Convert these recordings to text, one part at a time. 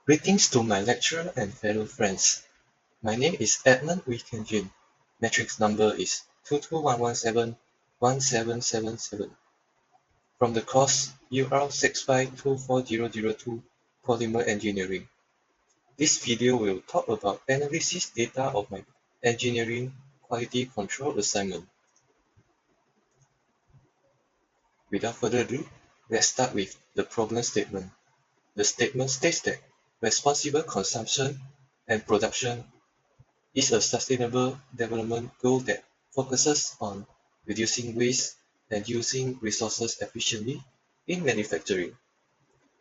Greetings to my lecturer and fellow friends. My name is EDMOND. Matrix number is 221171777. From the course UR65240002 Polymer Engineering. This video will talk about analysis data of my engineering quality control assignment. Without further ado, let's start with the problem statement. The statement states that responsible consumption and production is a sustainable development goal that focuses on reducing waste and using resources efficiently in manufacturing.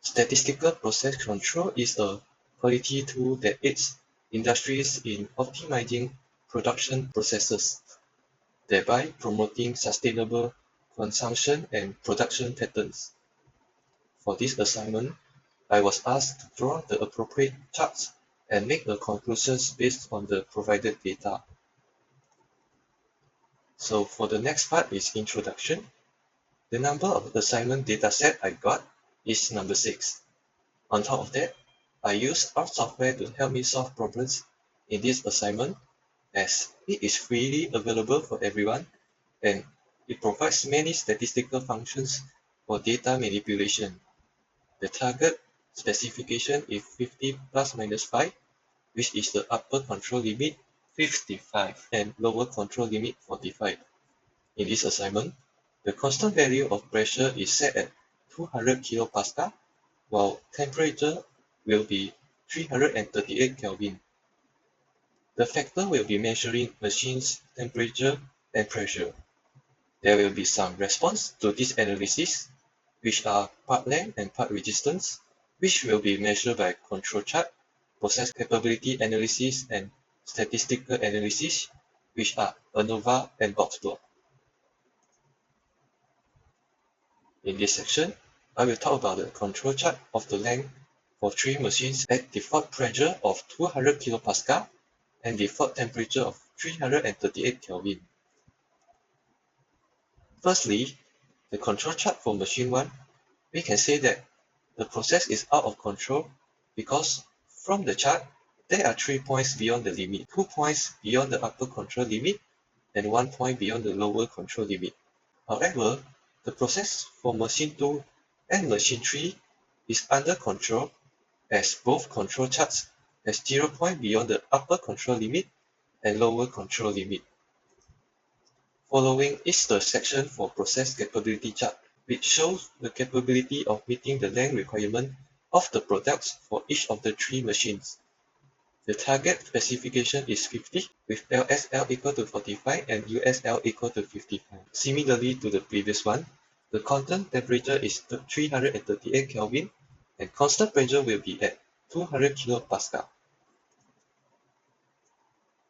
Statistical process control is a quality tool that aids industries in optimizing production processes, thereby promoting sustainable consumption and production patterns. For this assignment, I was asked to draw the appropriate charts and make the conclusions based on the provided data. So for the next part is introduction. The number of assignment dataset I got is number 6. On top of that, I use our software to help me solve problems in this assignment as it is freely available for everyone and it provides many statistical functions for data manipulation. The target specification is 50 plus minus 5, which is the upper control limit 55 and lower control limit 45. In this assignment, the constant value of pressure is set at 200 kPa, while temperature will be 338 Kelvin. The factor will be measuring machine's temperature and pressure. There will be some response to this analysis, which are part length and part resistance, which will be measured by control chart, process capability analysis, and statistical analysis, which are ANOVA and box plot. In this section, I will talk about the control chart of the length for 3 machines at default pressure of 200 kPa and default temperature of 338 Kelvin. Firstly, the control chart for machine 1, we can say that the process is out of control because from the chart, there are 3 points beyond the limit, 2 points beyond the upper control limit, and 1 point beyond the lower control limit. However, the process for machine 2 and machine 3 is under control as both control charts has 0 point beyond the upper control limit and lower control limit. Following is the section for process capability chart, which shows the capability of meeting the length requirement of the products for each of the 3 machines. The target specification is 50 with LSL equal to 45 and USL equal to 55. Similarly to the previous one, the constant temperature is 338 Kelvin and constant pressure will be at 200 kPa.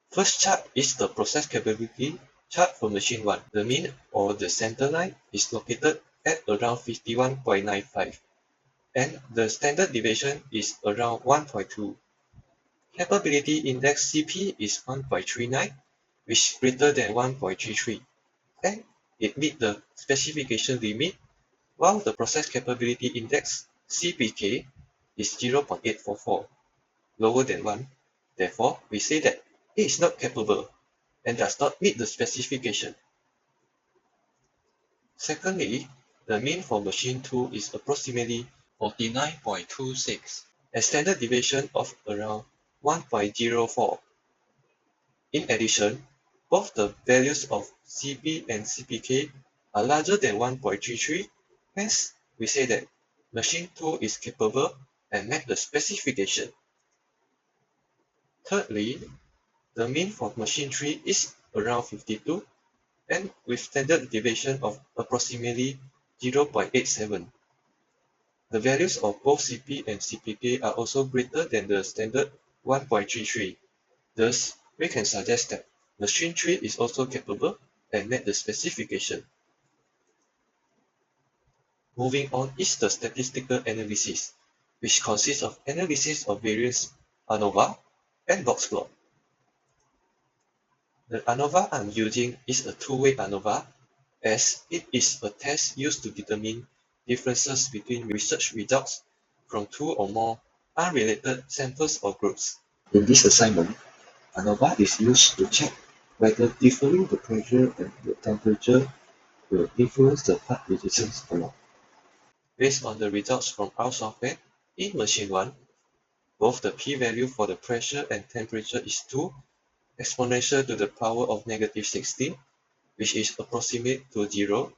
First chart is the process capability chart for machine 1. The mean or the center line is located at around 51.95 and the standard deviation is around 1.2. Capability index CP is 1.39, which is greater than 1.33, and it meets the specification limit, while the process capability index CPK is 0.844, lower than 1. Therefore, we say that it is not capable and does not meet the specification. Secondly, the mean for machine 2 is approximately 49.26, a standard deviation of around 1.04. In addition, both the values of CP and CPK are larger than 1.33, hence we say that machine 2 is capable and met the specification. Thirdly, the mean for machine 3 is around 52 and with standard deviation of approximately 0.87. The values of both CP and CPK are also greater than the standard 1.33. Thus, we can suggest that machine 3 is also capable and met the specification. Moving on is the statistical analysis, which consists of analysis of various ANOVA and box plot. The ANOVA I'm using is a two-way ANOVA as it is a test used to determine differences between research results from 2 or more unrelated samples or groups. In this assignment, ANOVA is used to check whether differing the pressure and the temperature will influence the part resistance or not. Based on the results from our software, in machine 1, both the p-value for the pressure and temperature is 2 exponential to the power of negative 16, which is approximate to 0,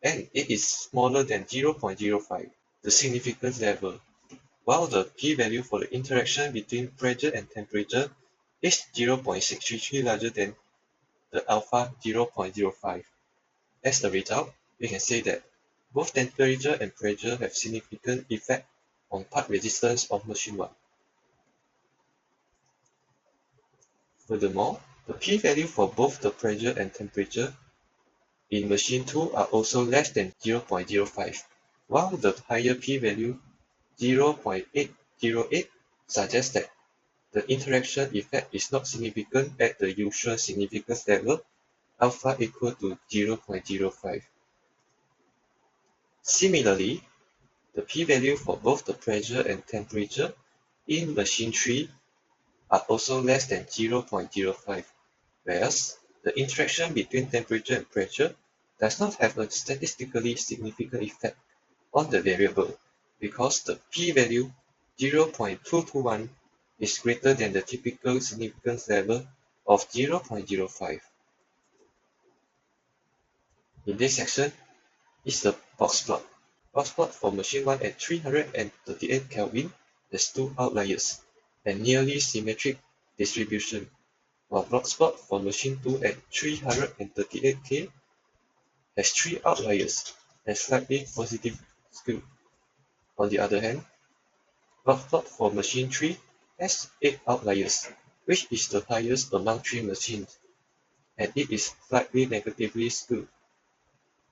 and it is smaller than 0.05, the significance level, while the p-value for the interaction between pressure and temperature is 0.633 larger than the alpha 0.05. As a result, we can say that both temperature and pressure have significant effect on part resistance of machine 1. Furthermore, the p-value for both the pressure and temperature in machine 2 are also less than 0.05, while the higher p-value 0.808 suggests that the interaction effect is not significant at the usual significance level, alpha equal to 0.05. Similarly, the p-value for both the pressure and temperature in machine 3 are also less than 0.05, whereas the interaction between temperature and pressure does not have a statistically significant effect on the variable because the p-value 0.221 is greater than the typical significance level of 0.05. In this section is the box plot. Box plot for machine 1 at 338 Kelvin has two outliers and nearly symmetric distribution, while box plot for machine 2 at 338 K has three outliers and slightly positive skew. On the other hand, box plot for machine 3 has 8 outliers, which is the highest among 3 machines, and it is slightly negatively skewed.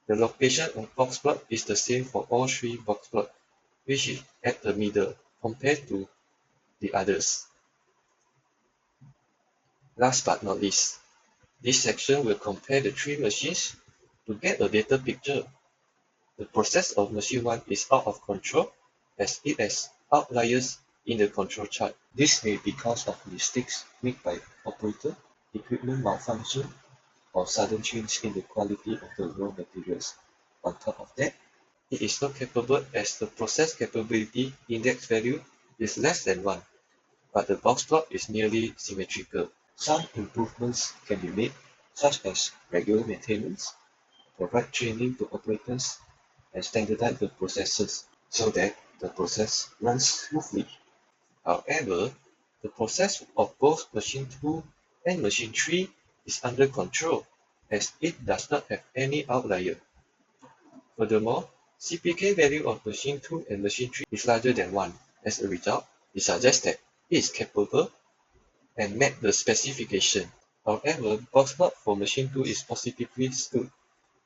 The location of box plot is the same for all 3 box plots, which is at the middle compared to the others. Last but not least, this section will compare the 3 machines to get a better picture. The process of machine 1 is out of control as it has outliers in the control chart. This may be because of mistakes made by operator, equipment malfunction, or sudden change in the quality of the raw materials. On top of that, it is not capable as the process capability index value is less than 1, but the box plot is nearly symmetrical. Some improvements can be made, such as regular maintenance, provide training to operators, and standardize the processes so that the process runs smoothly. However, the process of both machine 2 and machine 3 is under control as it does not have any outlier. Furthermore, CPK value of machine 2 and machine 3 is larger than 1. As a result, it suggests that it is capable and met the specification. However, box plot for machine 2 is positively skewed,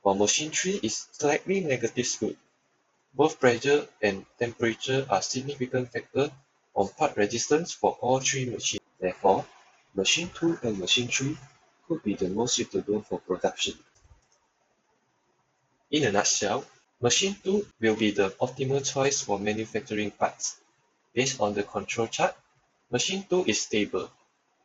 while machine 3 is slightly negative skewed. Both pressure and temperature are significant factors on part resistance for all 3 machines. Therefore, machine 2 and machine 3 could be the most suitable for production. In a nutshell, machine 2 will be the optimal choice for manufacturing parts. Based on the control chart, machine 2 is stable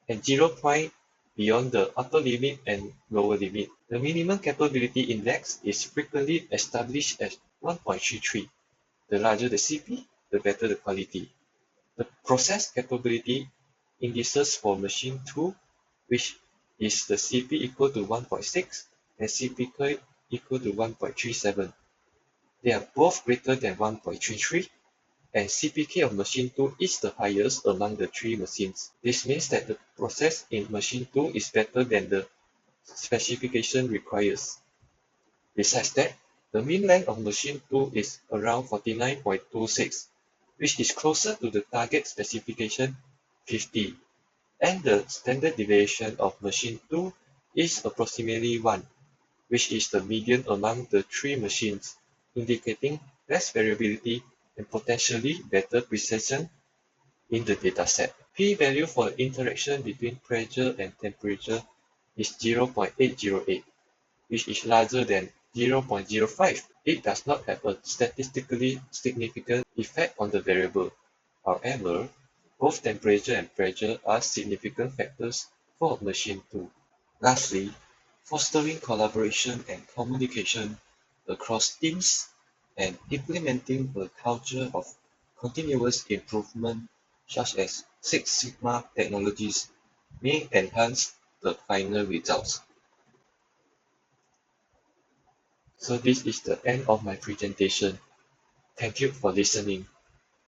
and 0 point beyond the upper limit and lower limit. The minimum capability index is frequently established as 1.33. The larger the CP, the better the quality. The process capability indices for machine 2, which is the CP equal to 1.6 and CPK equal to 1.37. They are both greater than 1.33, and CPK of machine 2 is the highest among the 3 machines. This means that the process in machine 2 is better than the specification requires. Besides that, the mean length of machine 2 is around 49.26, which is closer to the target specification 50, and the standard deviation of machine 2 is approximately 1, which is the median among the 3 machines, indicating less variability and potentially better precision in the dataset. P-value for the interaction between pressure and temperature is 0.808, which is larger than 0.05. It does not have a statistically significant effect on the variable. However, both temperature and pressure are significant factors for a machine tool. Lastly, fostering collaboration and communication across teams and implementing a culture of continuous improvement, such as Six Sigma technologies, may enhance the final results. So this is the end of my presentation. Thank you for listening.